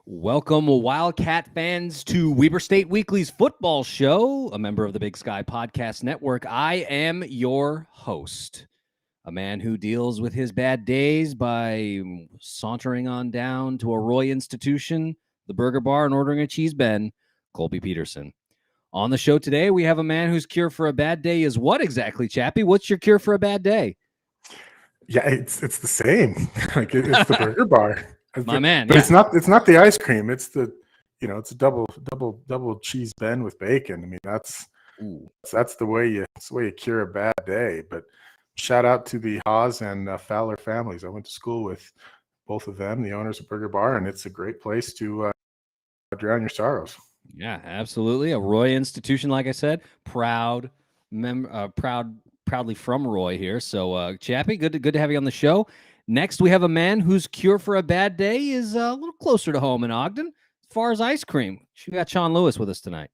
Welcome, Wildcat fans, to Weber State Weekly's football show, a member of the Big Sky Podcast Network. I am your host, a man who deals with his bad days by sauntering on down to a Roy institution, the burger bar, and ordering a cheese ben, Colby Peterson. On the show today, we have a man whose cure for a bad day is what exactly, Chappie? What's your cure for a bad day? Yeah, it's the same. It's the burger bar. My man, but yeah. it's not the ice cream. It's the it's a double cheese ben with bacon. I mean, that's the way you cure a bad day. But shout out to the Haas and Fowler families. I went to school with both of them, the owners of Burger Bar, and it's a great place to drown your sorrows. Yeah, absolutely. A Roy institution, like I said, proudly from Roy here. So, Chappie, good to have you on the show. Next, we have a man whose cure for a bad day is a little closer to home in Ogden, as far as ice cream. We got Sean Lewis with us tonight.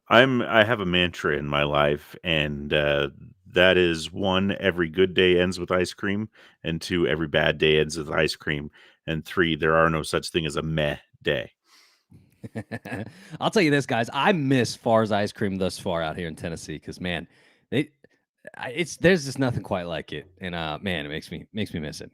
I have a mantra in my life, and that is 1, every good day ends with ice cream, and 2, every bad day ends with ice cream, and 3, there are no such thing as a meh day. I'll tell you this, guys. I miss Far's ice cream thus far out here in Tennessee because, man, there's just nothing quite like it, and man, it makes me miss it.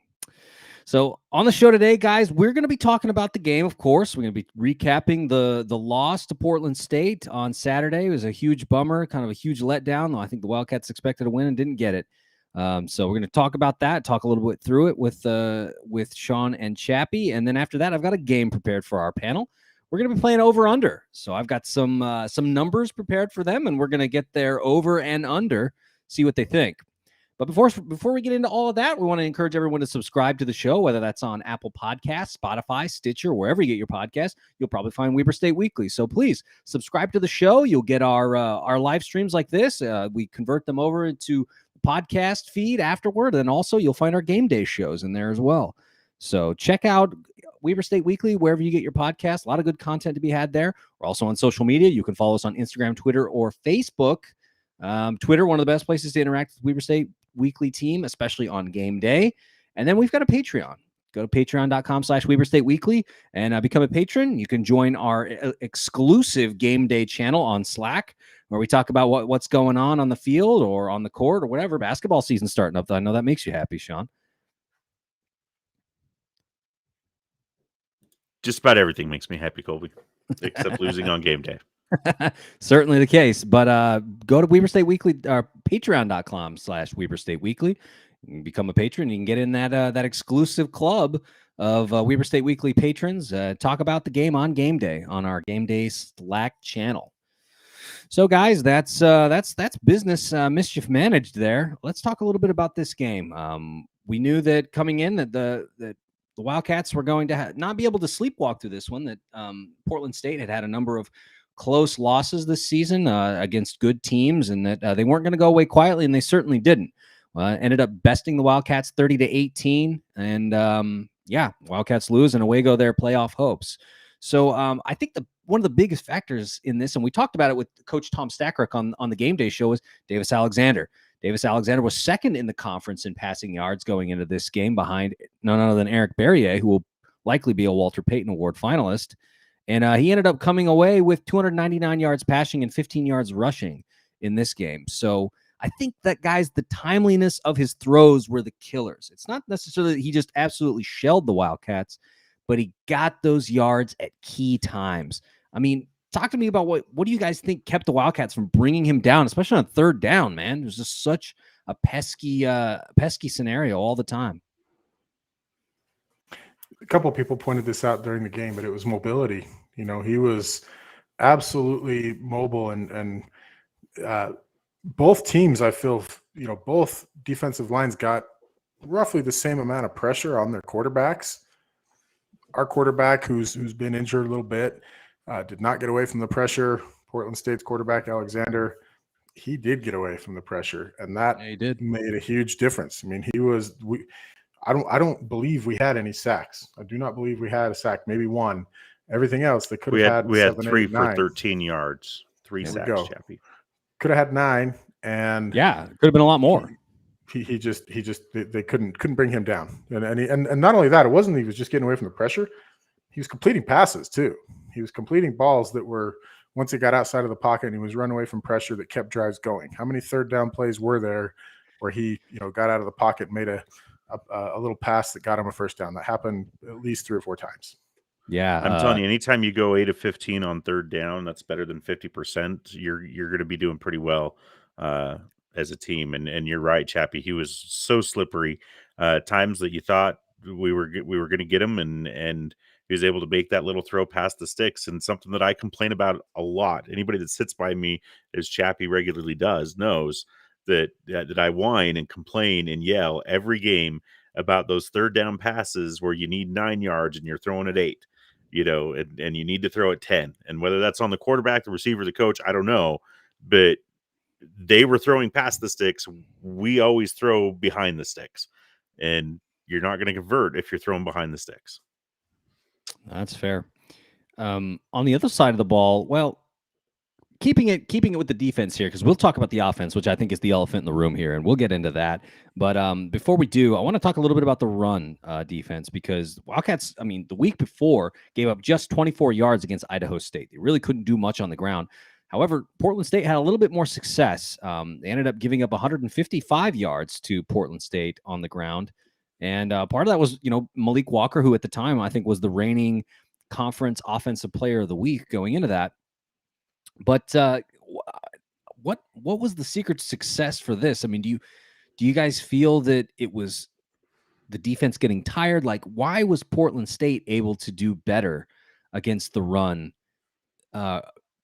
So on the show today, guys, we're going to be talking about the game. Of course, we're going to be recapping the loss to Portland State on Saturday. It was a huge bummer, kind of a huge letdown. I think the Wildcats expected to win and didn't get it. So we're going to talk about that, talk a little bit through it with Sean and Chappie, and then after that, I've got a game prepared for our panel. We're going to be playing over under. So I've got some numbers prepared for them, and we're going to get their over and under, see what they think. But before we get into all of that, we want to encourage everyone to subscribe to the show, whether that's on Apple Podcasts, Spotify, Stitcher, wherever you get your podcast. You'll probably find Weber State Weekly. So please subscribe to the show. You'll get our live streams like this. We convert them over into podcast feed afterward, and also you'll find our game day shows in there as well. So check out Weber State Weekly, wherever you get your podcast. A lot of good content to be had there. We're also on social media. You can follow us on Instagram, Twitter, or Facebook. Twitter, one of the best places to interact with Weber State Weekly team, especially on game day. And then we've got a Patreon. Go to patreon.com/Weber State Weekly and become a patron. You can join our exclusive game day channel on Slack, where we talk about what's going on the field or on the court or whatever. Basketball season starting up. I know that makes you happy, Sean. Just about everything makes me happy, Colby, except losing on game day. Certainly the case. But go to Weber State Weekly, patreon.com/Weber State Weekly. You can become a patron. You can get in that exclusive club of Weber State Weekly patrons. Talk about the game on game day on our game day Slack channel. So, guys, that's business mischief managed there. Let's talk a little bit about this game. We knew that coming in that the Wildcats were going to not be able to sleepwalk through this one, that Portland State had a number of close losses this season against good teams, and that they weren't going to go away quietly, and they certainly didn't. Ended up besting the Wildcats 30-18, and Wildcats lose, and away go their playoff hopes. So I think one of the biggest factors in this, and we talked about it with Coach Tom Stackrock on the game day show, is Davis Alexander. Davis Alexander was second in the conference in passing yards going into this game, behind none other than Eric Berrier, who will likely be a Walter Payton Award finalist. And he ended up coming away with 299 yards passing and 15 yards rushing in this game. So I think that, guys, the timeliness of his throws were the killers. It's not necessarily that he just absolutely shelled the Wildcats, but he got those yards at key times. I mean, talk to me about what do you guys think kept the Wildcats from bringing him down, especially on third down, man? It was just such a pesky scenario all the time. A couple of people pointed this out during the game, but it was mobility. He was absolutely mobile, and both teams, I feel, both defensive lines got roughly the same amount of pressure on their quarterbacks. Our quarterback, who's been injured a little bit, did not get away from the pressure. Portland State's quarterback, Alexander, he did get away from the pressure, and that made a huge difference. I mean, I don't believe we had any sacks. I do not believe we had a sack, maybe one. Everything else, they could have had. We had 3 for 13 yards, 3 sacks, Chappie. Could have had 9, and yeah, could have been a lot more. They couldn't bring him down, and not only that, it wasn't he was just getting away from the pressure. he was completing passes too. He was completing balls that were, once he got outside of the pocket and he was running away from pressure, that kept drives going. How many third down plays were there where he, got out of the pocket and made a little pass that got him a first down? That happened at least 3 or 4 times. Yeah, I'm telling you, anytime you go 8 of 15 on third down, that's better than 50%. You're going to be doing pretty well as a team. And you're right, Chappie. He was so slippery. Times that you thought we were going to get him, and he was able to make that little throw past the sticks. And something that I complain about a lot. Anybody that sits by me, as Chappie regularly does, knows that I whine and complain and yell every game about those third down passes where you need 9 yards and you're throwing it 8. And you need to throw it 10. And whether that's on the quarterback, the receiver, the coach, I don't know. But they were throwing past the sticks. We always throw behind the sticks. And you're not going to convert if you're throwing behind the sticks. That's fair. On the other side of the ball, well, keeping it with the defense here, because we'll talk about the offense, which I think is the elephant in the room here, and we'll get into that. But before we do, I want to talk a little bit about the run defense, because Wildcats, the week before, gave up just 24 yards against Idaho State. They really couldn't do much on the ground. However, Portland State had a little bit more success. They ended up giving up 155 yards to Portland State on the ground. And part of that was, Malik Walker, who at the time I think was the reigning conference offensive player of the week going into that. But what was the secret to success for this? Do you guys feel that it was the defense getting tired? Like, why was Portland State able to do better against the run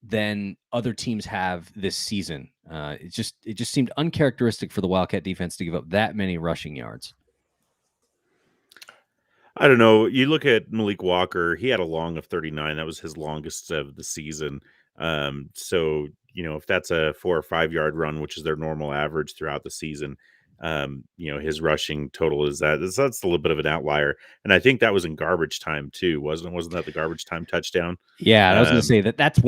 than other teams have this season? It just seemed uncharacteristic for the Wildcat defense to give up that many rushing yards. I don't know. You look at Malik Walker, he had a long of 39. That was his longest of the season. So, if that's a 4 or 5 yard run, which is their normal average throughout the season, his rushing total that's a little bit of an outlier. And I think that was in garbage time too, wasn't that the garbage time touchdown? Yeah, I was going to say that's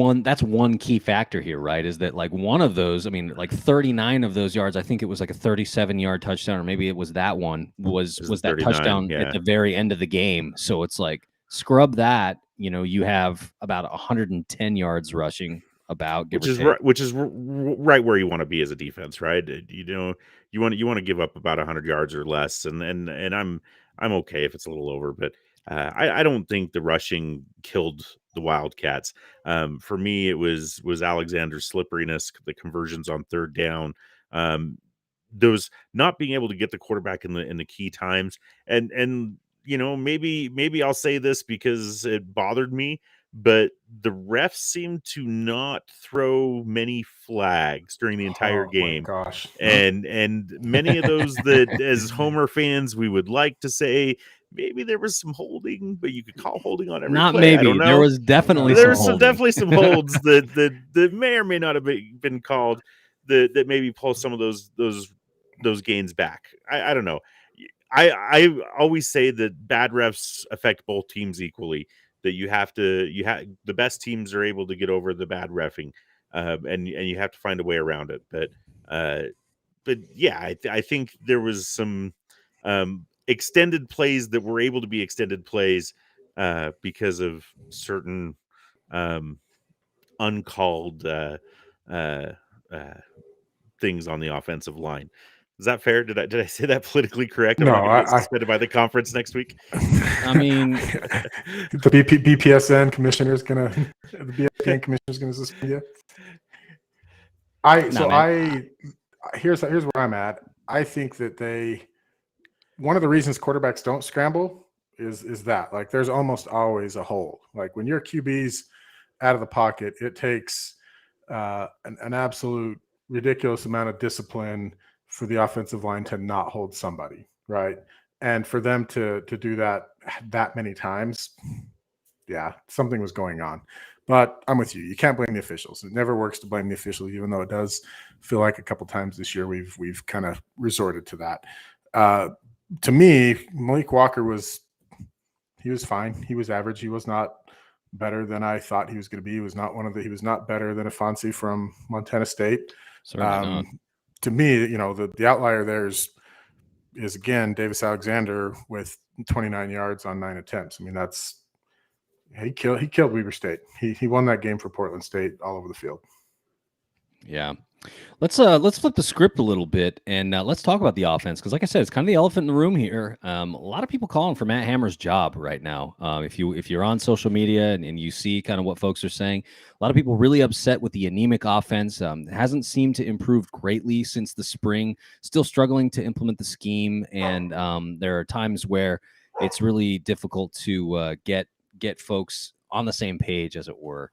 one key factor here, right? Is that like one of those, 39 of those yards, I think it was like a 37-yard touchdown, or maybe it was that one was that touchdown at the very end of the game. So it's like, scrub that, you have about 110 yards rushing, about, which is right where you want to be as a defense, right? You want to give up about 100 yards or less, and I'm okay if it's a little over, but I don't think the rushing killed the Wildcats. For me, it was Alexander's slipperiness, the conversions on third down, those not being able to get the quarterback in the key times, and maybe I'll say this because it bothered me, but the refs seemed to not throw many flags during the entire game. My gosh. And many of those that, as Homer fans, we would like to say maybe there was some holding, but you could call holding on every Not play. maybe. I don't know. There was definitely definitely some holds that may or may not have been called that maybe pull some of those gains back. I don't know. I always say that bad refs affect both teams equally. That you have the best teams are able to get over the bad reffing, and you have to find a way around it. But yeah, I think there was some extended plays that were able to be extended plays because of certain uncalled things on the offensive line. Is that fair? Did I say that politically correct? I'm No, not going to get suspended by the conference next week. The BPSN commissioner's the BPSN commissioner's gonna suspend you. Here's where I'm at. I think that one of the reasons quarterbacks don't scramble is that, like, there's almost always a hole. Like, when your QB's out of the pocket, it takes an absolute ridiculous amount of discipline for the offensive line to not hold somebody, right? And for them to do that many times, yeah, something was going on. But I'm with you. You can't blame the officials. It never works to blame the officials, even though it does feel like a couple times this year we've kind of resorted to that. To me, Malik Walker was fine. He was average. He was not better than I thought he was going to be. He was not better than Afonso from Montana State. To me, the outlier there is again Davis Alexander with 29 yards on 9 attempts. That's He killed Weber State. He won that game for Portland State all over the field. Yeah. Let's flip the script a little bit and let's talk about the offense because, like I said, it's kind of the elephant in the room here. A lot of people calling for Matt Hammer's job right now. If you're on social media and you see kind of what folks are saying, a lot of people really upset with the anemic offense. Hasn't seemed to improve greatly since the spring. Still struggling to implement the scheme, and there are times where it's really difficult to get folks on the same page, as it were.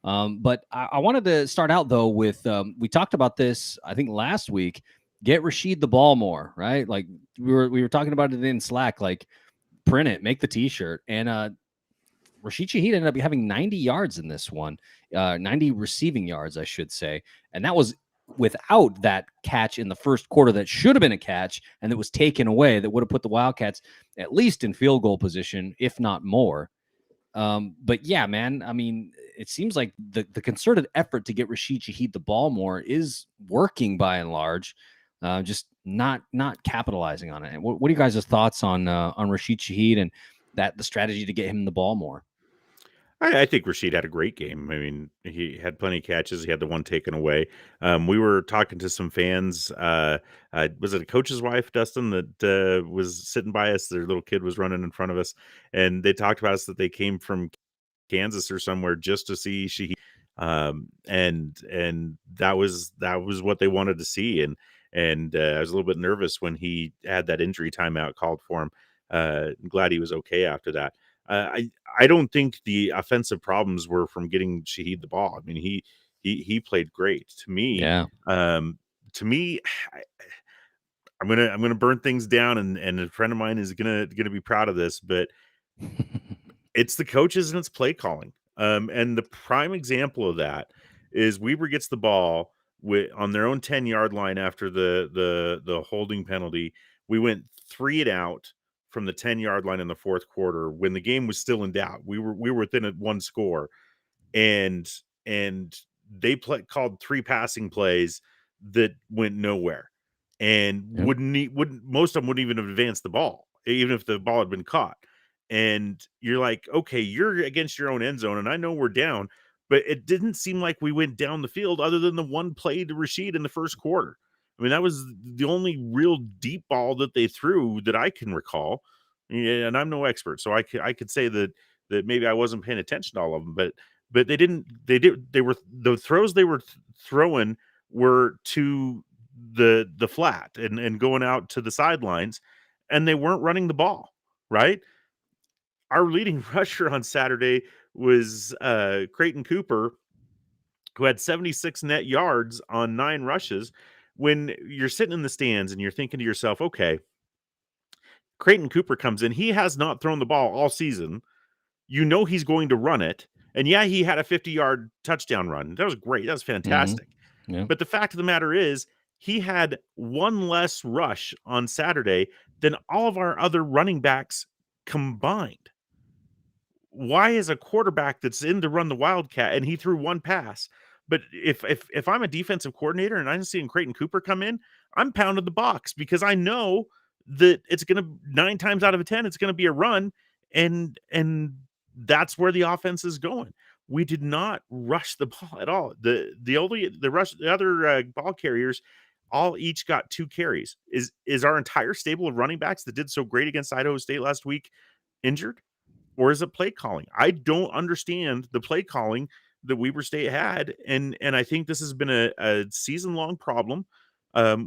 But I wanted to start out though with we talked about this I think last week. Get Rashid the ball more, right? Like we were talking about it in Slack. Like print it, make the T-shirt, and Rashid Shaheed ended up having 90 yards in this one, 90 receiving yards, I should say, and that was without that catch in the first quarter that should have been a catch and that was taken away. That would have put the Wildcats at least in field goal position, if not more. But yeah, man, I mean, it seems like the concerted effort to get Rashid Shaheed the ball more is working by and large, just not capitalizing on it. What are you guys' thoughts on Rashid Shaheed and the strategy to get him the ball more? I think Rashid had a great game. I mean, he had plenty of catches. He had the one taken away. We were talking to some fans. Was it a coach's wife, Dustin, that was sitting by us? Their little kid was running in front of us, and they talked about us that they came from Kansas or somewhere just to see Shaheed. And that was what they wanted to see. And I was a little bit nervous when he had that injury timeout called for him. Glad he was okay after that. I don't think the offensive problems were from getting Shaheed the ball. I mean, he played great to me. Yeah. To me, I'm gonna burn things down, and a friend of mine is gonna be proud of this, but it's the coaches and it's play calling. And the prime example of that is Weber gets the ball on their own 10-yard line after the holding penalty. We went 3 and out from the 10-yard line in the fourth quarter when the game was still in doubt. We were within one score, and they called 3 passing plays that went nowhere, and wouldn't most of them wouldn't even have advanced the ball, even if the ball had been caught. And you're like, okay, you're against your own end zone, and I know we're down, but it didn't seem like we went down the field other than the one play to Rashid in the first quarter. I mean, that was the only real deep ball that they threw that I can recall. And I'm no expert, so I could say that maybe I wasn't paying attention to all of them, but they were the throws they were throwing were to the flat and going out to the sidelines, and they weren't running the ball, right? Our leading rusher on Saturday was Creighton Cooper, who had 76 net yards on 9 rushes. When you're sitting in the stands and you're thinking to yourself, okay, Creighton Cooper comes in, he has not thrown the ball all season. You know he's going to run it. And yeah, he had a 50-yard touchdown run. That was great. That was fantastic. Mm-hmm. Yeah. But the fact of the matter is, he had one less rush on Saturday than all of our other running backs combined. Why is a quarterback that's in to run the Wildcat and he threw one pass? But if I'm a defensive coordinator and I'm seeing Creighton Cooper come in, I'm pounding the box because I know that it's going to 9 times out of 10 it's going to be a run, and that's where the offense is going. We did not rush the ball at all. The other ball carriers all each got 2 carries. Is our entire stable of running backs that did so great against Idaho State last week injured? Or is it play calling? I don't understand the play calling that Weber State had, and I think this has been a season-long problem.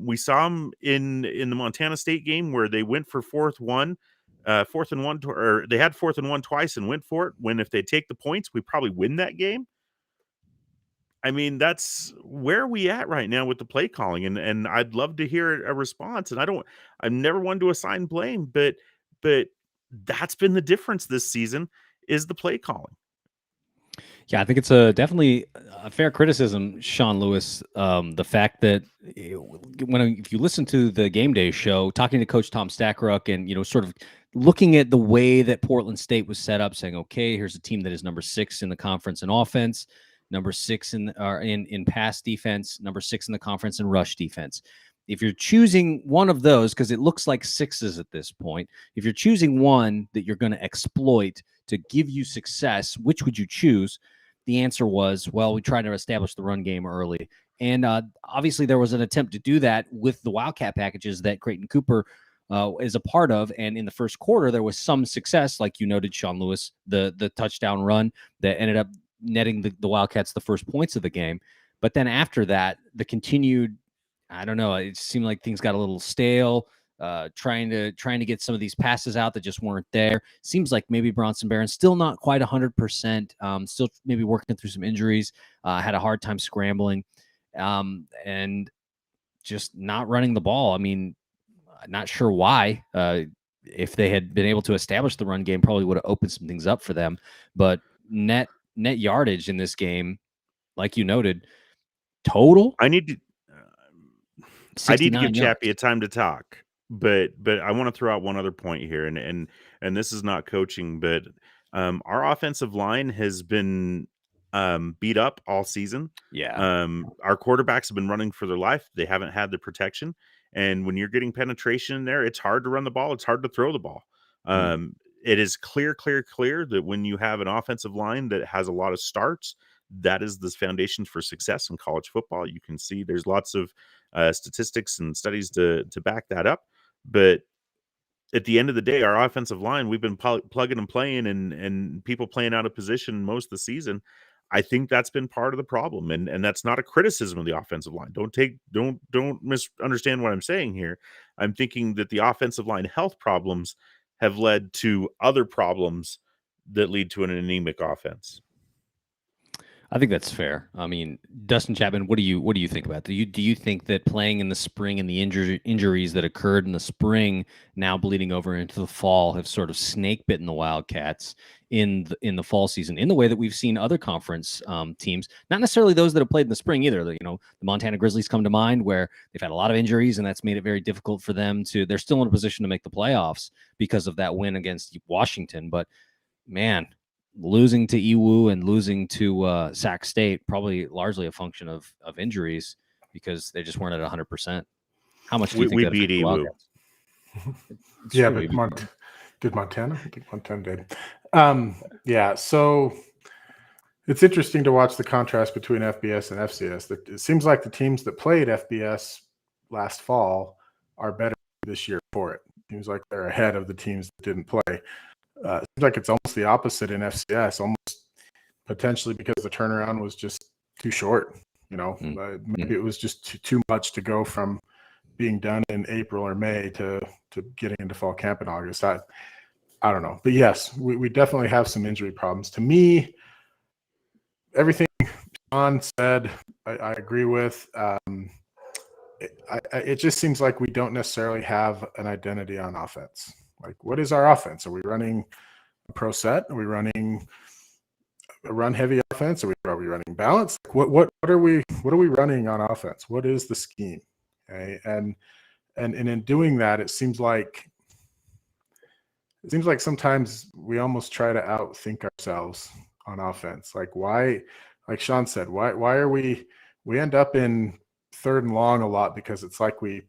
We saw them in the Montana State game where they went for fourth and one, or they had 4th and 1 twice and went for it. When if they take the points, we probably win that game. I mean, that's where we at right now with the play calling, and I'd love to hear a response. And I'm never one to assign blame, but that's been the difference this season is the play calling. Yeah, I think it's definitely a fair criticism, Sean Lewis. The fact that if you listen to the game day show, talking to Coach Tom Stackruck, and sort of looking at the way that Portland State was set up, saying, okay, here's a team that is number 6 in the conference in offense, number 6 in pass defense, number 6 in the conference in rush defense. If you're choosing one of those, because it looks like 6s at this point, if you're choosing one that you're going to exploit to give you success, which would you choose? The answer was, well, we tried to establish the run game early. And obviously, there was an attempt to do that with the Wildcat packages that Creighton Cooper is a part of. And in the first quarter, there was some success, like you noted, Sean Lewis, the touchdown run that ended up netting the Wildcats the first points of the game. But then after that, the continued, I don't know, it seemed like things got a little stale. Trying to get some of these passes out that just weren't there. Seems like maybe Bronson Barron still not quite 100%. Still maybe working through some injuries. Had a hard time scrambling, and just not running the ball. I mean, not sure why. If they had been able to establish the run game, probably would have opened some things up for them. But net yardage in this game, like you noted, total I need to 69 give yards. Chappie a time to talk, but I want to throw out one other point here, and this is not coaching, but our offensive line has been beat up all season. Yeah. Our quarterbacks have been running for their life. They haven't had the protection, and when you're getting penetration in there, it's hard to run the ball. It's hard to throw the ball. It is clear that when you have an offensive line that has a lot of starts, that is the foundation for success in college football. You can see there's lots of statistics and studies to back that up. But at the end of the day, our offensive line, we've been plugging and playing and people playing out of position most of the season. I think that's been part of the problem. And that's not a criticism of the offensive line. Don't misunderstand what I'm saying here. I'm thinking that the offensive line health problems have led to other problems that lead to an anemic offense. I think that's fair. I mean, Dustin Chapman, what do you think about that? Do you think that playing in the spring and the injuries that occurred in the spring now bleeding over into the fall have sort of snake bitten the Wildcats in the fall season in the way that we've seen other conference teams, not necessarily those that have played in the spring either. The Montana Grizzlies come to mind, where they've had a lot of injuries and that's made it very difficult for them they're still in a position to make the playoffs because of that win against Washington. But man, losing to EWU and losing to Sac State, probably largely a function of injuries because they just weren't at 100%. How much do you think we that beat EWU? Yeah, but did Montana? I think Montana did. Yeah, so it's interesting to watch the contrast between FBS and FCS. It seems like the teams that played FBS last fall are better this year for it. It seems like they're ahead of the teams that didn't play. It seems like it's almost the opposite in FCS, almost potentially because the turnaround was just too short. Maybe it was just too much to go from being done in April or May to getting into fall camp in August. I don't know. But yes, we definitely have some injury problems. To me, everything Sean said, I agree with. It just seems like we don't necessarily have an identity on offense. Like, what is our offense? Are we running a pro set? Are we running a run heavy offense? Are we running balance? What are we running on offense? What is the scheme? Okay. And in doing that, it seems like sometimes we almost try to outthink ourselves on offense. Like, why, like Sean said, why are we end up in third and long a lot because it's like we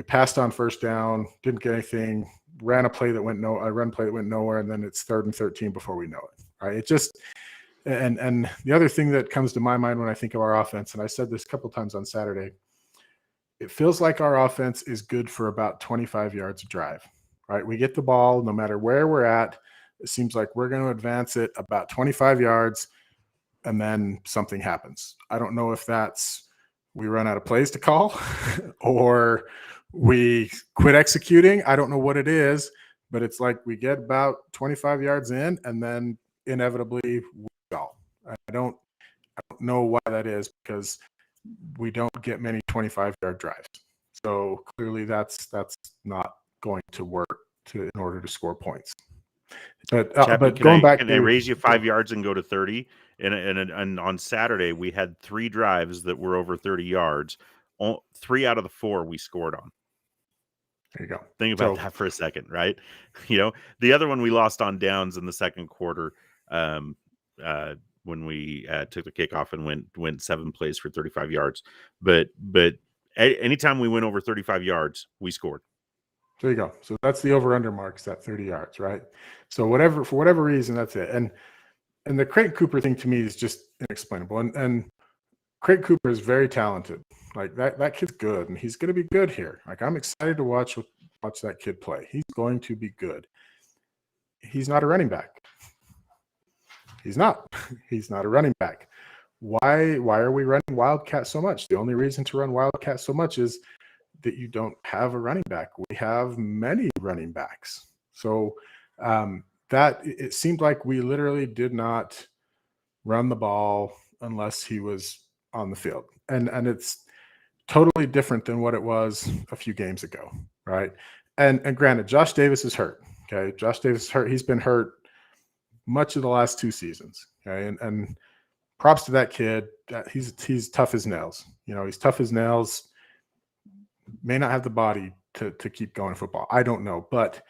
passed on first down, didn't get anything, ran a play that went nowhere, and then it's 3rd and 13 before we know it. Right? It just and the other thing that comes to my mind when I think of our offense, and I said this a couple times on Saturday, it feels like our offense is good for about 25 yards of drive. Right? We get the ball no matter where we're at. It seems like we're going to advance it about 25 yards, and then something happens. I don't know if that's we run out of plays to call or we quit executing. I don't know what it is, but it's like we get about 25 yards in and then inevitably we go. I don't know why that is, because we don't get many 25-yard drives. So clearly that's not going to work in order to score points. But going back, can they raise you 5 yards and go to 30? And on Saturday we had 3 drives that were over 30 yards. 3 out of the 4 we scored on. There you go. Think about that for a second, right? The other one we lost on downs in the second quarter when we took the kickoff and went 7 plays for 35 yards. But anytime we went over 35 yards, we scored. There you go. So that's the over-under marks, that 30 yards, right? So for whatever reason, that's it. And the Creighton Cooper thing to me is just inexplainable. And Creighton Cooper is very talented. Like that kid's good, and he's going to be good here. Like I'm excited to watch that kid play. He's going to be good. He's not a running back. He's not. He's not a running back. Why are we running Wildcat so much? The only reason to run Wildcat so much is that you don't have a running back. We have many running backs. So that it seemed like we literally did not run the ball unless he was on the field. And it's totally different than what it was a few games ago, right? And granted, Josh Davis is hurt. Okay. Josh Davis is hurt. He's been hurt much of the last 2 seasons. Okay. And props to that kid. He's tough as nails. You know, he's tough as nails. May not have the body to keep going football. I don't know, but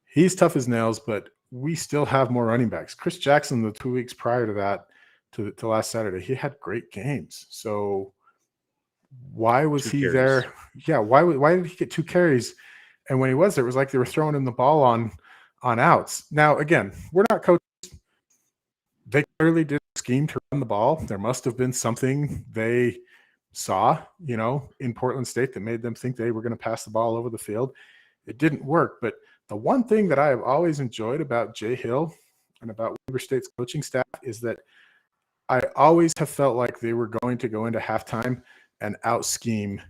he's tough as nails. But we still have more running backs. Chris Jackson, the 2 weeks prior to that, to last Saturday, he had great games. So why was he there? Yeah, why did he get 2 carries? And when he was there, it was like they were throwing him the ball on outs. Now, again, we're not coaches. They clearly did scheme to run the ball. There must have been something they saw, you know, in Portland State that made them think they were going to pass the ball over the field. It didn't work. But the one thing that I have always enjoyed about Jay Hill and about Weber State's coaching staff is that I always have felt like they were going to go into halftime and out scheme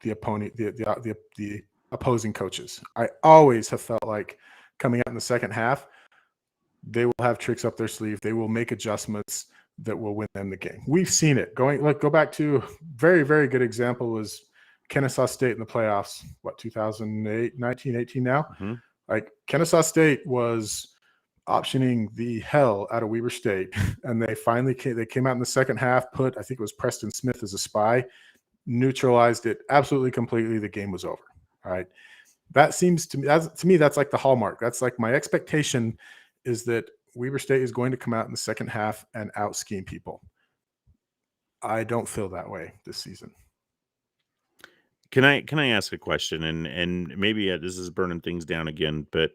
the opponent, the opposing coaches. I always have felt like coming out in the second half, they will have tricks up their sleeve. They will make adjustments that will win them the game. We've seen it. Go back to very, very good example was Kennesaw State in the playoffs. What, 2008, 1918 now? Mm-hmm. Like Kennesaw State was optioning the hell out of Weber State, and they finally came out in the second half, put, I think it was Preston Smith as a spy, neutralized it absolutely completely. The game was over. All right. That seems to me, that's like the hallmark. That's like my expectation is that Weber State is going to come out in the second half and out scheme people. I don't feel that way this season. Can I ask a question? And maybe this is burning things down again, but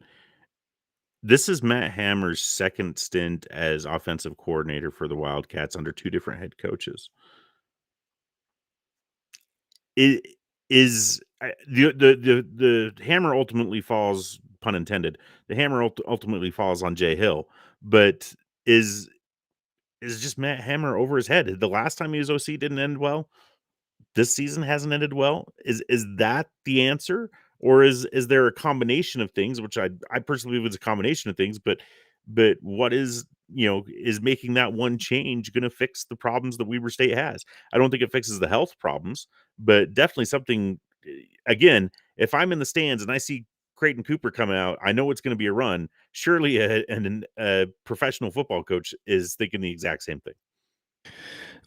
this is Matt Hammer's second stint as offensive coordinator for the Wildcats under 2 different head coaches. It is the hammer ultimately falls, pun intended. The hammer ultimately falls on Jay Hill, but is just Matt Hammer over his head? The last time he was OC didn't end well. This season hasn't ended well. Is that the answer, or is there a combination of things? Which I personally believe it's a combination of things. But what is making that one change going to fix the problems that Weber State has? I don't think it fixes the health problems, but definitely something. Again, if I'm in the stands and I see Creighton Cooper come out, I know it's going to be a run. Surely a professional football coach is thinking the exact same thing.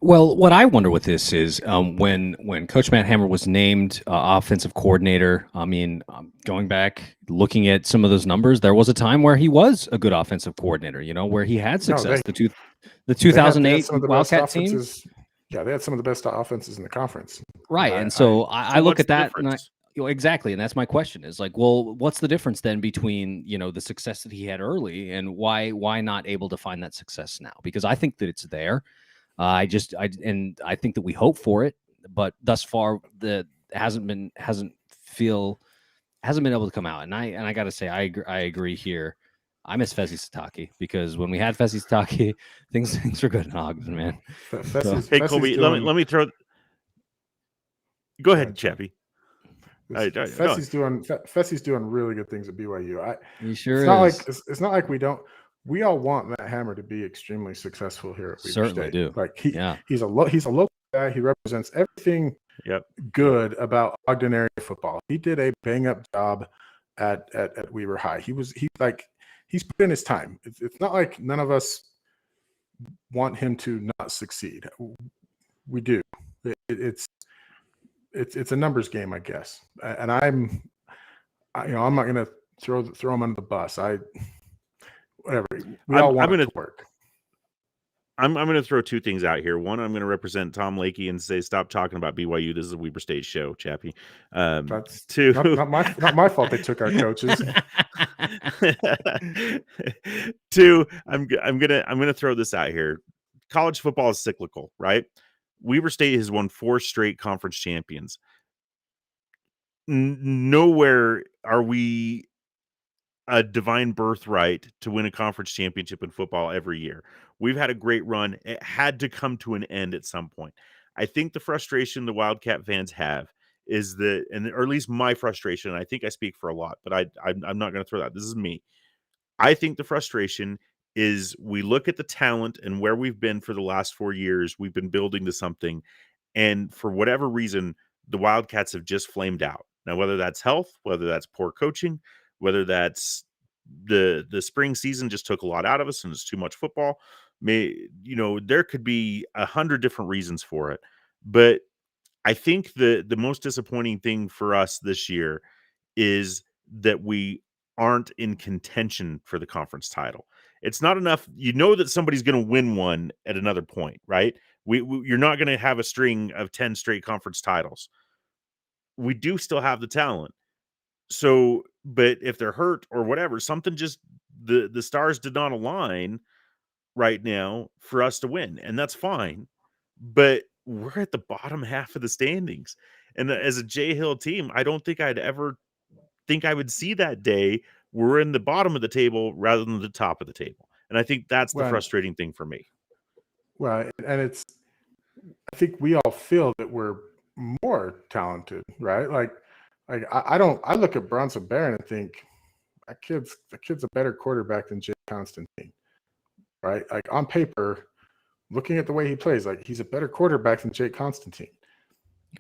Well, what I wonder with this is when Coach Matt Hammer was named offensive coordinator, I mean, going back, looking at some of those numbers, there was a time where he was a good offensive coordinator, you know, where he had success. The 2008 Wildcat team. Yeah, they had some of the best offenses in the conference. Right. And so I look at that and exactly. And that's my question is like, well, what's the difference then between, you know, the success that he had early and why not able to find that success now? Because I think that it's there. I think that we hope for it, but thus far hasn't been able to come out. And I got to say, I agree here. I miss Fezzi Sataki because when we had Fezzi Sataki, things were good in Ogden, man. Hey, Colby, let me throw. Go ahead, Chappie. Fessi's doing really good things at BYU. He sure is. It's not like we don't. We all want Matt Hammer to be extremely successful here at Weber Certainly State. Do. Like he's a local guy. He represents everything good about Ogden area football. He did a bang up job at Weber High. He's put in his time. It's not like none of us want him to not succeed. We do. It's a numbers game, I guess. And I'm not going to throw him under the bus. Whatever. We all want it to work. I'm going to throw two things out here. One, I'm going to represent Tom Lakey and say, stop talking about BYU. This is a Weber State show, Chappie. That's Two, not my fault. They took our coaches. Two, I'm gonna throw this out here. College football is cyclical, right? Weber State has won 4 straight conference champions. Nowhere are we a divine birthright to win a conference championship in football every year. We've had a great run. It had to come to an end at some point. I think the frustration the Wildcat fans have is that, or at least my frustration, and I think I speak for a lot, but I'm not going to throw that. This is me. I think the frustration is we look at the talent and where we've been for the last 4 years. We've been building to something. And for whatever reason, the Wildcats have just flamed out. Now, whether that's health, whether that's poor coaching, whether that's the spring season just took a lot out of us and it's too much football, there could be 100 different reasons for it. But I think the most disappointing thing for us this year is that we aren't in contention for the conference title. It's not enough. You know that somebody's going to win one at another point, right? You're not going to have a string of 10 straight conference titles. We do still have the talent. So, but if they're hurt or whatever, something just the stars did not align right now for us to win, and that's fine. But we're at the bottom half of the standings. And as a Jay Hill team, I don't think I'd ever think I would see that day we're in the bottom of the table rather than the top of the table. And I think that's the frustrating thing for me. Well, and I think we all feel that we're more talented, right? Like I look at Bronson Barron and think the kid's a better quarterback than Jay Constantine, right? Like on paper, looking at the way he plays, like he's a better quarterback than Jay Constantine.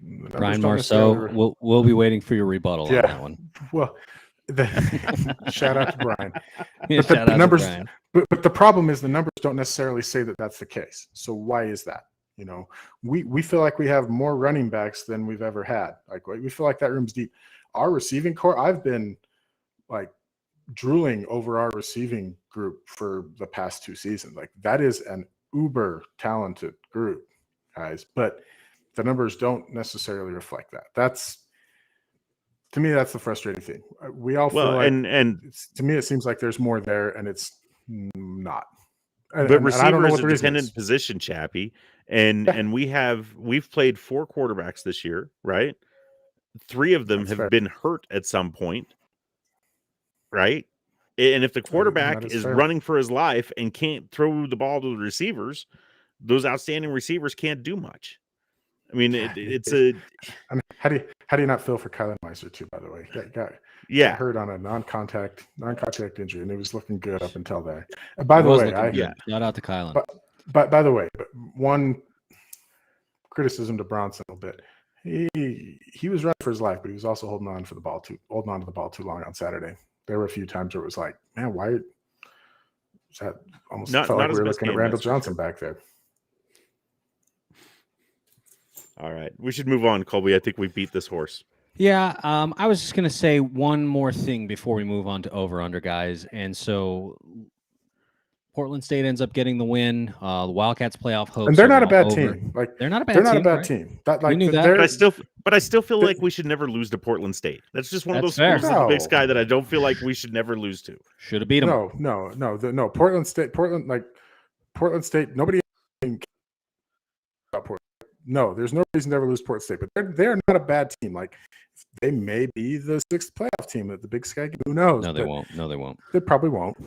Brian Marceau, we'll be waiting for your rebuttal on that one. Well, shout out to Brian. Yeah, but the numbers, but the problem is the numbers don't necessarily say that that's the case. So why is that? You know, we feel like we have more running backs than we've ever had. Like we feel like that room's deep. Our receiving core, I've been like drooling over our receiving group for the past 2 seasons. Like that is an uber talented group, guys. But the numbers don't necessarily reflect that. To me, that's the frustrating thing. We all feel like, and to me, it seems like there's more there, and it's not. But receiver is a dependent position, Chappie, and we've played 4 quarterbacks this year, right? 3 of them have been hurt at some point, right? And if the quarterback is running for his life and can't throw the ball to the receivers, those outstanding receivers can't do much. I mean, it's a. I mean, how do you not feel for Kyler Meiser too? By the way, got hurt on a non-contact injury, and he was looking good up until there. And by the way, shout out to Kyler. But by the way, one criticism to Bronson a little bit. He was running for his life, but he was also holding on to the ball too long on Saturday. There were a few times where it was like, man, why? That almost felt like we were looking at Randall Johnson back there. All right. We should move on, Colby. I think we beat this horse. Yeah. I was just going to say one more thing before we move on to over-under, guys. And so Portland State ends up getting the win. The Wildcats playoff hopes. And they're not a bad team. Like they're not a bad team. We knew that. But I still feel like we should never lose to Portland State. That's just one of those schools in the Big Sky that I don't feel like we should never lose to. Should have beat them. No. Portland State. Nobody about Portland. No, there's no reason to ever lose Portland State, but they're not a bad team. Like they may be the 6th playoff team at the Big Sky. Who knows? No, they won't. They probably won't.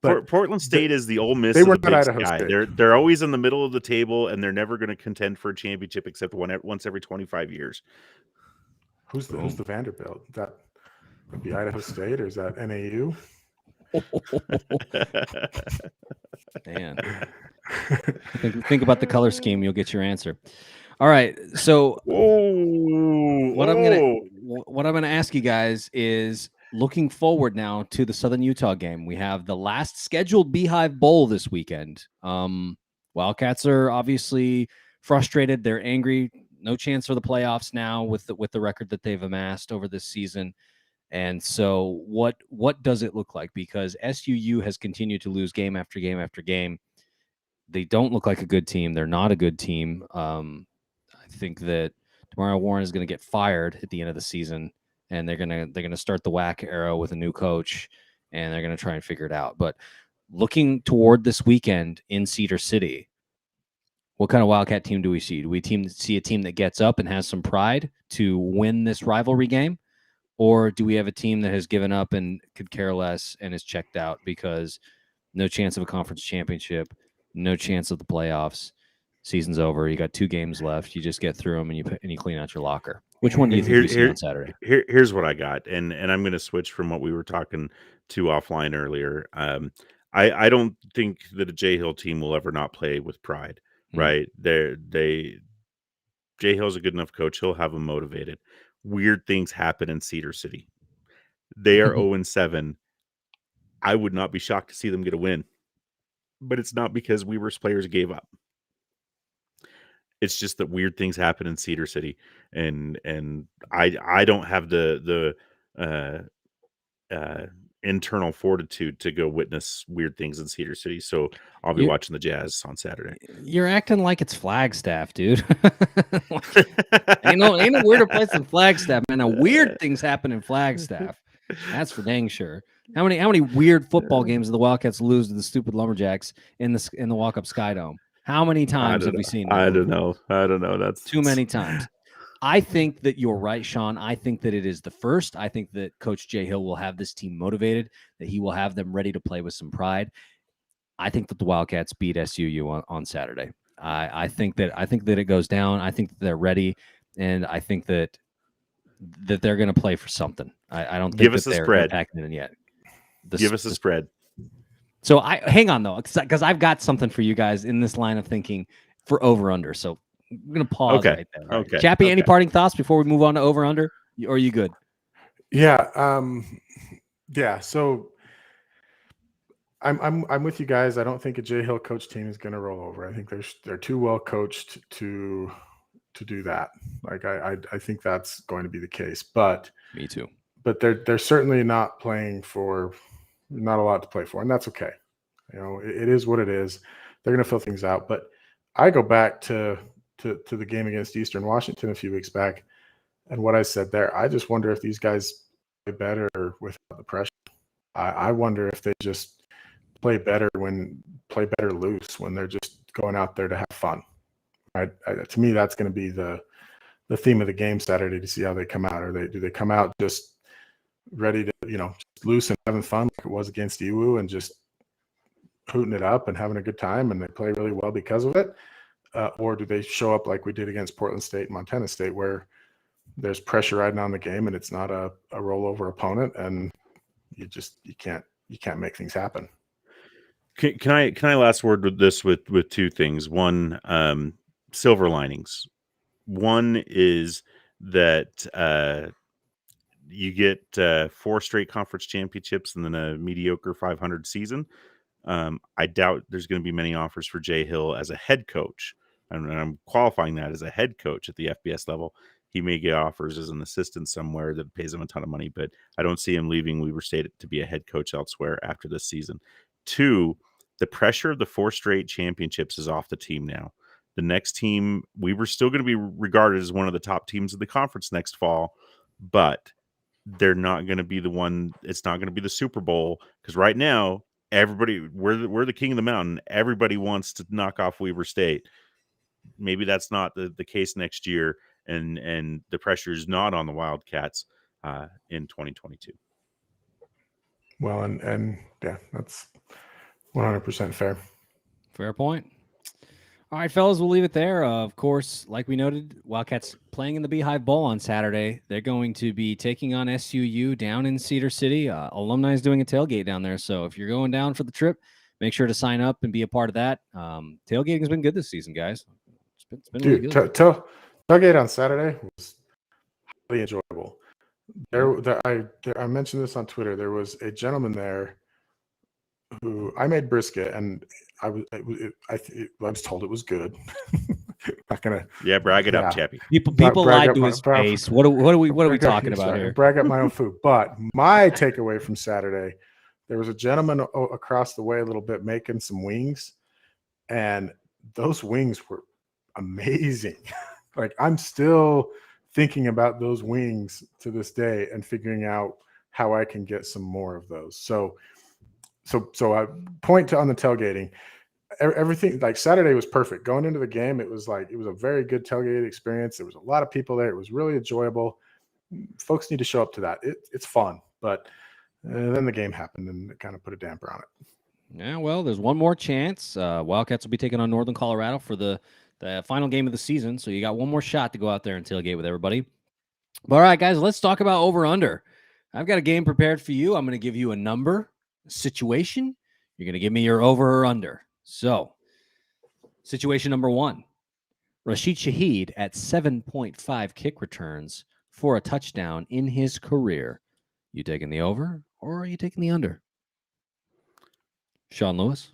But Portland State is the Ole Miss. They were not Big Idaho State. They're always in the middle of the table, and they're never going to contend for a championship except once every 25 years. Who's the Vanderbilt? That would be Idaho State, or is that NAU? Man. Think about the color scheme. You'll get your answer. All right. So what I'm gonna ask you guys is looking forward now to the Southern Utah game. We have the last scheduled Beehive Bowl this weekend. Wildcats are obviously frustrated. They're angry. No chance for the playoffs now with the record that they've amassed over this season. And so what does it look like? Because SUU has continued to lose game after game after game. They don't look like a good team. They're not a good team. I think that Demario Warren is going to get fired at the end of the season, and they're gonna start the whack era with a new coach, and they're gonna try and figure it out. But looking toward this weekend in Cedar City, what kind of Wildcat team do we see? Do we see a team that gets up and has some pride to win this rivalry game? Or do we have a team that has given up and could care less and is checked out because no chance of a conference championship, no chance of the playoffs, season's over, you got 2 games left, you just get through them and you clean out your locker? Which one do you think we see on Saturday? Here's what I got, and I'm going to switch from what we were talking to offline earlier. I don't think that a Jay Hill team will ever not play with pride, right? Jay Hill's a good enough coach. He'll have them motivated. Weird things happen in Cedar City. They are 0-7. I would not be shocked to see them get a win, but it's not because Weaver's players gave up. It's just that weird things happen in Cedar City, and I don't have the internal fortitude to go witness weird things in Cedar City. So I'll be watching the Jazz on Saturday. You're acting like it's Flagstaff, dude. ain't no weirder place than Flagstaff, man. Now, weird things happen in Flagstaff. That's for dang sure. How many weird football games do the Wildcats lose to the stupid Lumberjacks in the walk-up Sky Dome? How many times have we seen that? I don't know. That's too many times. I think that you're right, Sean. I think that it is the first. I think that Coach Jay Hill will have this team motivated, that he will have them ready to play with some pride. I think that the Wildcats beat SUU on Saturday. I think that it goes down. I think that they're ready, and I think that they're going to play for something. I don't think that they're packing it in yet. Give us a spread. So hang on though, because I've got something for you guys in this line of thinking for over under. So I'm gonna pause right there. Right? Okay. Chappie, any parting thoughts before we move on to over under? Or are you good? Yeah. Yeah. So I'm with you guys. I don't think a Jay Hill coach team is going to roll over. I think they're too well coached to do that. Like I think that's going to be the case. But me too. But they're certainly not playing for. Not a lot to play for, and that's okay. You know, it is what it is. They're going to fill things out. But I go back to the game against Eastern Washington a few weeks back, and what I said there. I just wonder if these guys play better without the pressure. I wonder if they just play better loose when they're just going out there to have fun. To me, that's going to be the theme of the game Saturday, to see how they come out. Or do they come out just ready to, just loose and having fun like it was against Iwu and just hooting it up and having a good time and they play really well because of it? Or do they show up like we did against Portland State and Montana State, where there's pressure riding on the game and it's not a rollover opponent and you can't make things happen? Can I last word with this with 2 things? One, silver linings. One is that you get 4 straight conference championships and then a mediocre 500 season. I doubt there's going to be many offers for Jay Hill as a head coach. And I'm qualifying that as a head coach at the FBS level. He may get offers as an assistant somewhere that pays him a ton of money, but I don't see him leaving Weber State to be a head coach elsewhere after this season. 2, the pressure of the 4 straight championships is off the team now. The next team, Weber's still going to be regarded as one of the top teams of the conference next fall, but they're not going to be the one. It's not going to be the Super Bowl, because right now we're the king of the mountain. Everybody wants to knock off Weber State. Maybe that's not the case next year, and the pressure is not on the Wildcats in 2022. Well, and yeah, that's 100% fair. Fair point. All right, fellas, we'll leave it there. Of course, like we noted, Wildcats playing in the Beehive Bowl on Saturday. They're going to be taking on SUU down in Cedar City. Alumni is doing a tailgate down there, so if you're going down for the trip, make sure to sign up and be a part of that. Tailgating has been good this season, guys. It's been really good. Tailgate on Saturday was highly enjoyable. I mentioned this on Twitter. There was a gentleman there who I made brisket, and I was told it was good. Not gonna brag it up, Chappie. People lied to his face. What are we talking about here? Brag up my own food. But my takeaway from Saturday, there was a gentleman across the way a little bit making some wings, and those wings were amazing. Like, I'm still thinking about those wings to this day and figuring out how I can get some more of those. So I point to on the tailgating. Everything, like, Saturday was perfect. Going into the game, it was a very good tailgate experience. There was a lot of people there. It was really enjoyable. Folks need to show up to that. It's fun, but then the game happened and it kind of put a damper on it. Yeah, well, there's one more chance. Wildcats will be taking on Northern Colorado for the final game of the season, so you got one more shot to go out there and tailgate with everybody. But all right, guys, let's talk about over-under. I've got a game prepared for you. I'm going to give you a number, a situation. You're going to give me your over or under. So, situation number 1, Rashid Shaheed at 7.5 kick returns for a touchdown in his career. You taking the over or are you taking the under? Sean Lewis?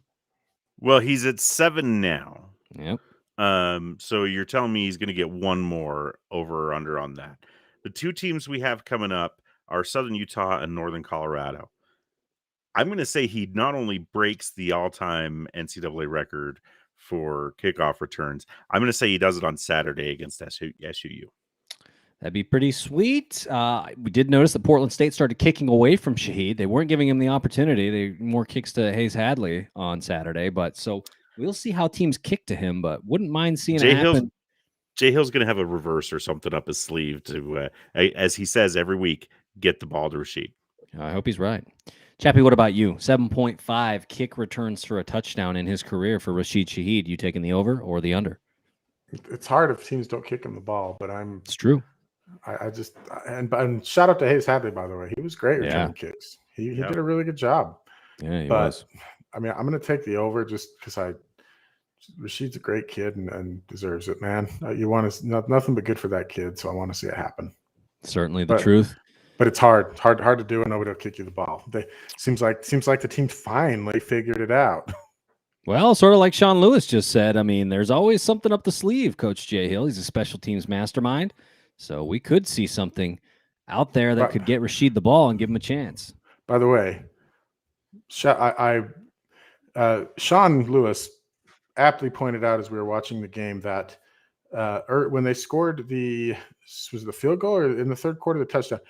Well, he's at 7 now. Yep. So you're telling me he's going to get one more over or under on that. The two teams we have coming up are Southern Utah and Northern Colorado. I'm going to say he not only breaks the all-time NCAA record for kickoff returns, I'm going to say he does it on Saturday against SUU. That'd be pretty sweet. We did notice that Portland State started kicking away from Shaheed. They weren't giving him the opportunity. They more kicks to Hayes Hadley on Saturday, but so we'll see how teams kick to him, but wouldn't mind seeing it happen. Jay Hill's going to have a reverse or something up his sleeve to, as he says every week, get the ball to Rashid. I hope he's right. Chappie, what about you? 7.5 kick returns for a touchdown in his career for Rashid Shaheed. You taking the over or the under? It's hard if teams don't kick him the ball, but It's true. And shout out to Hayes Hadley, by the way. He was great returning kicks. He did a really good job. Yeah, he was. I mean, I'm going to take the over just because Rashid's a great kid and deserves it, man. You want to nothing but good for that kid, so I want to see it happen. Certainly the truth. But it's hard to do, and nobody will kick you the ball. Seems like the team finally figured it out. Well, sort of like Sean Lewis just said. I mean, there's always something up the sleeve, Coach Jay Hill. He's a special teams mastermind. So we could see something out there that could get Rashid the ball and give him a chance. By the way, Sean Lewis aptly pointed out as we were watching the game that when they scored the field goal or in the third quarter, the touchdown,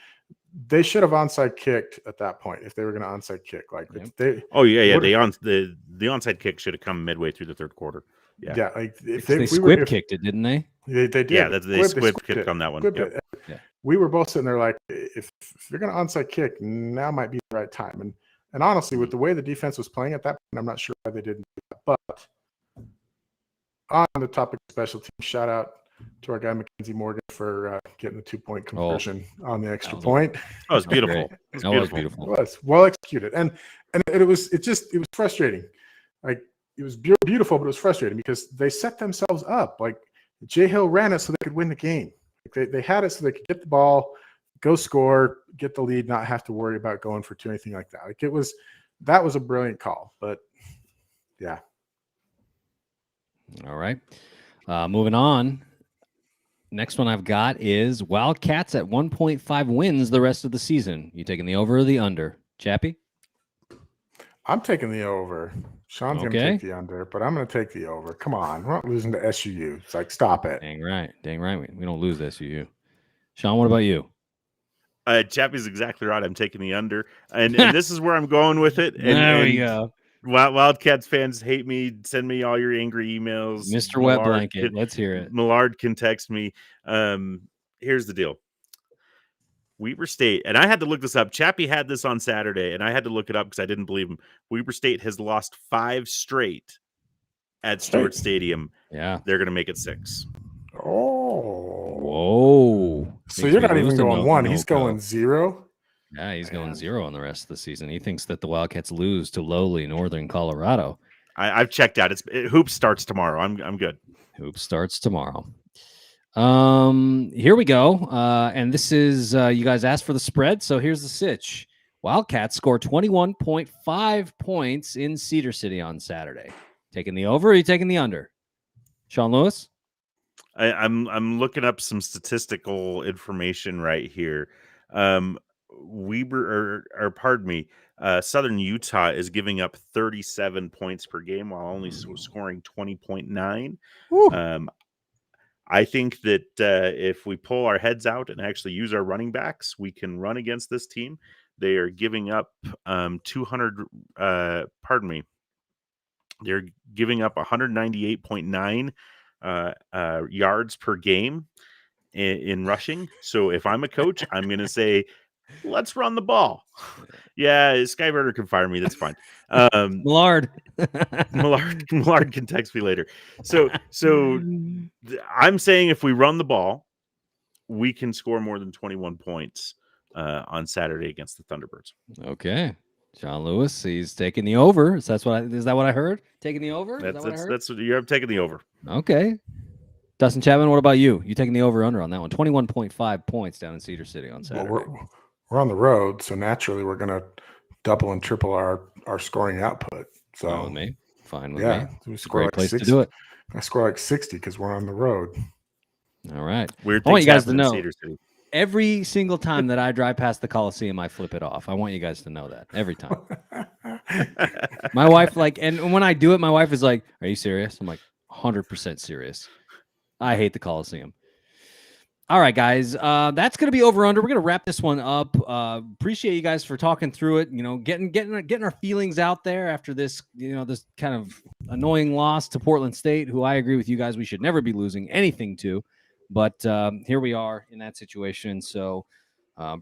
they should have onside kicked at that point if they were going to onside kick. Like the onside kick should have come midway through the third quarter. Yeah, like they squib kicked it, didn't they? They did. Yeah, they squib kicked on that one. Yep. Yeah. We were both sitting there like, if you're going to onside kick, now might be the right time. And honestly, with the way the defense was playing at that point, I'm not sure why they didn't do that. But on the topic of special teams, shout out to our guy Mackenzie Morgan for getting the 2-point conversion on the extra point. That was beautiful. It was beautiful. It was well executed, and it was frustrating. Like, it was beautiful, but it was frustrating because they set themselves up. Like, Jay Hill ran it so they could win the game. Like, they had it so they could get the ball, go score, get the lead, not have to worry about going for 2, anything like that. Like, that was a brilliant call. But yeah. All right. Moving on. Next one I've got is Wildcats at 1.5 wins the rest of the season. You taking the over or the under? Chappie? I'm taking the over. Sean's going to take the under, but I'm going to take the over. Come on. We're not losing to SUU. It's like, stop it. Dang right. We don't lose to SUU. Sean, what about you? Chappie's exactly right. I'm taking the under. And this is where I'm going with it. And, there we go. Wildcats fans hate me. Send me all your angry emails. Mr. Wet Blanket. Let's hear it. Millard can text me. Here's the deal. Weber State, and I had to look this up. Chappie had this on Saturday, and I had to look it up because I didn't believe him. Weber State has lost 5 straight at Stewart Stadium. Yeah. They're going to make it 6. Oh. Whoa. So you're not even going 1. He's going 0? Yeah, he's going 0 on the rest of the season. He thinks that the Wildcats lose to lowly Northern Colorado. I've checked out. Hoops starts tomorrow. I'm good. Hoops starts tomorrow. Here we go. And this is you guys asked for the spread, so here's the sitch. Wildcats score 21.5 points in Cedar City on Saturday. Taking the over or are you taking the under? Sean Lewis? I'm looking up some statistical information right here. Southern Utah is giving up 37 points per game while only scoring 20.9. I think that if we pull our heads out and actually use our running backs, we can run against this team. They are giving up 200. Pardon me. They're giving up 198.9 yards per game in rushing. So if I'm a coach, I'm going to say, let's run the ball. Yeah, Skyburner can fire me. That's fine. Millard. Millard can text me later. So I'm saying if we run the ball, we can score more than 21 points on Saturday against the Thunderbirds. Okay. John Lewis, he's taking the over. Is that what I heard? Taking the over? That's what you're taking the over. Okay. Dustin Chapman, what about you? You taking the over under on that one? 21.5 points down in Cedar City on Saturday. Well, we're on the road, so naturally we're going to double and triple our scoring output. So fine with me. Fine with me. We score like 60. To do it. I score like 60 because we're on the road. All right. Weird I want you guys to know. Cedar City. Every single time that I drive past the Coliseum, I flip it off. I want you guys to know that every time. My wife, and when I do it, my wife is like, "Are you serious?" I'm like, 100% serious. I hate the Coliseum. All right, guys, that's going to be over under. We're going to wrap this one up. Appreciate you guys for talking through it. Getting our feelings out there after this, this kind of annoying loss to Portland State, who I agree with you guys we should never be losing anything to. But here we are in that situation. So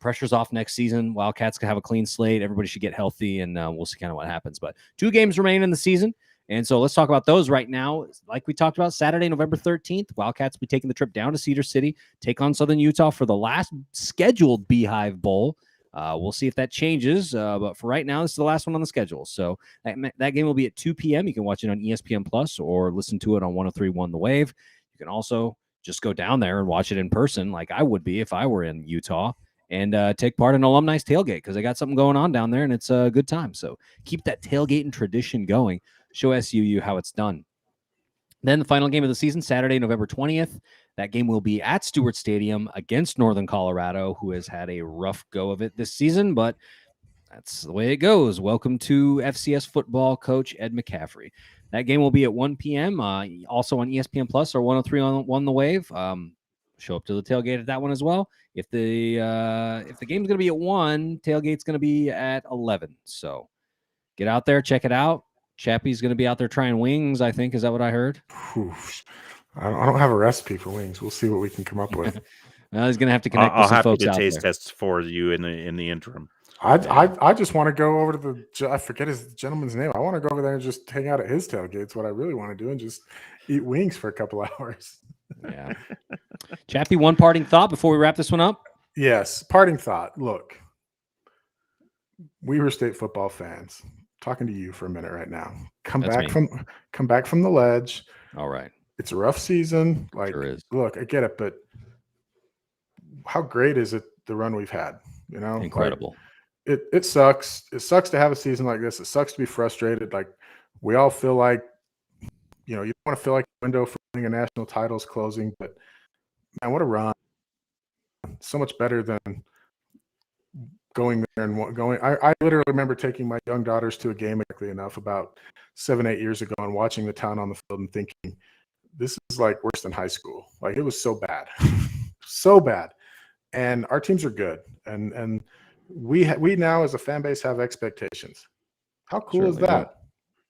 pressure's off next season. Wildcats can have a clean slate. Everybody should get healthy, and we'll see kind of what happens. But 2 games remain in the season. And so let's talk about those right now. Like we talked about, Saturday, November 13th, Wildcats will be taking the trip down to Cedar City, take on Southern Utah for the last scheduled Beehive Bowl. We'll see if that changes. But for right now, this is the last one on the schedule. So that game will be at 2 p.m. You can watch it on ESPN Plus or listen to it on 103.1 The Wave. You can also just go down there and watch it in person like I would be if I were in Utah and take part in Alumni's tailgate because they got something going on down there and it's a good time. So keep that tailgating tradition going. Show SUU how it's done. Then the final game of the season, Saturday, November 20th. That game will be at Stewart Stadium against Northern Colorado, who has had a rough go of it this season, but that's the way it goes. Welcome to FCS football coach Ed McCaffrey. That game will be at 1 p.m. Also on ESPN Plus or 103.1 The Wave. Show up to the tailgate at that one as well. If the game's going to be at 1, tailgate's going to be at 11. So get out there, check it out. Chappie's going to be out there trying wings, I think. Is that what I heard? I don't have a recipe for wings. We'll see what we can come up with. He's going to have to connect with some folks out there. I'll have to taste tests for you in the interim. I just want to go over to I forget his gentleman's name. I want to go over there and just hang out at his tailgate. It's what I really want to do and just eat wings for a couple hours. Yeah. Chappie, one parting thought before we wrap this one up? Yes. Parting thought. Look, Weber State football fans, talking to you for a minute right now. Come back from the ledge. All right. It's a rough season. Sure is. Look, I get it, but how great is it the run we've had? Incredible. It sucks. It sucks to have a season like this. It sucks to be frustrated. Like we all feel like, you don't want to feel like the window for winning a national title is closing, but man, what a run. So much better than going there and going. I literally remember taking my young daughters to a game, correctly enough, about 7-8 years ago and watching the town on the field and thinking, this is like worse than high school. Like it was so bad, so bad. And our teams are good. And we now as a fan base have expectations. How cool is that?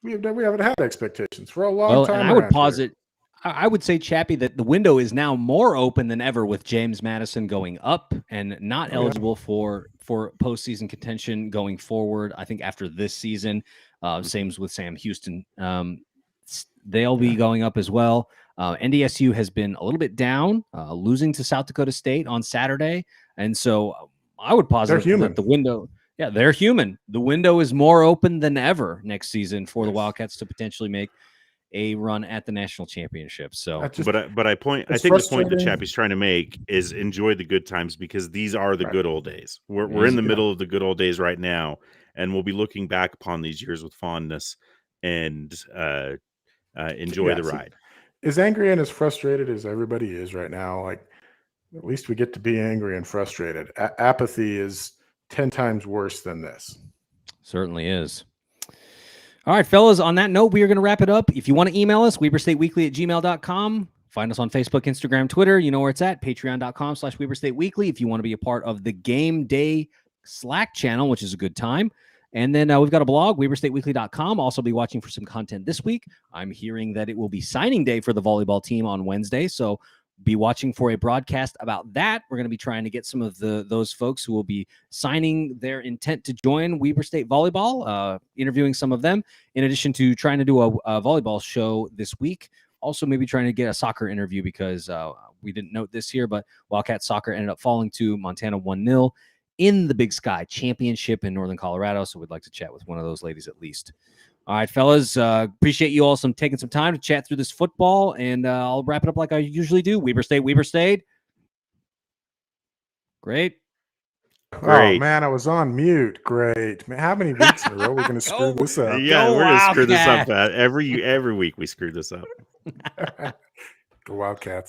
We haven't had expectations for a long time. And I would posit, I would say, Chappie, that the window is now more open than ever with James Madison going up and not eligible for postseason contention going forward. I think after this season, same with Sam Houston. They'll be going up as well. NDSU has been a little bit down, losing to South Dakota State on Saturday. And so I would posit that the window, they're human. The window is more open than ever next season for the Wildcats to potentially make a run at the national championship. So, I think the point that Chappie's trying to make is enjoy the good times because these are the good old days. We're in the middle of the good old days right now, and we'll be looking back upon these years with fondness and enjoy the ride. As angry and as frustrated as everybody is right now, like at least we get to be angry and frustrated. Apathy is 10 times worse than this. Certainly is. All right, fellas, on that note, we are going to wrap it up. If you want to email us, weberstateweekly@gmail.com. Find us on Facebook, Instagram, Twitter. You know where it's at, patreon.com/weberstateweekly. If you want to be a part of the Game Day Slack channel, which is a good time. And then we've got a blog, weberstateweekly.com. Also be watching for some content this week. I'm hearing that it will be signing day for the volleyball team on Wednesday, so be watching for a broadcast about that. We're going to be trying to get some of those folks who will be signing their intent to join Weber State Volleyball, interviewing some of them, in addition to trying to do a volleyball show this week. Also, maybe trying to get a soccer interview because we didn't note this here, but Wildcats soccer ended up falling to Montana 1-0 in the Big Sky Championship in Northern Colorado. So we'd like to chat with one of those ladies at least. All right, fellas, appreciate you all taking some time to chat through this football, and I'll wrap it up like I usually do. Weber State, Weber State. Great. Oh, man, I was on mute. Great. Man, how many weeks in a row are we going to screw this up? Yeah, we're going to screw this up. Every week we screw this up. Go Wildcats.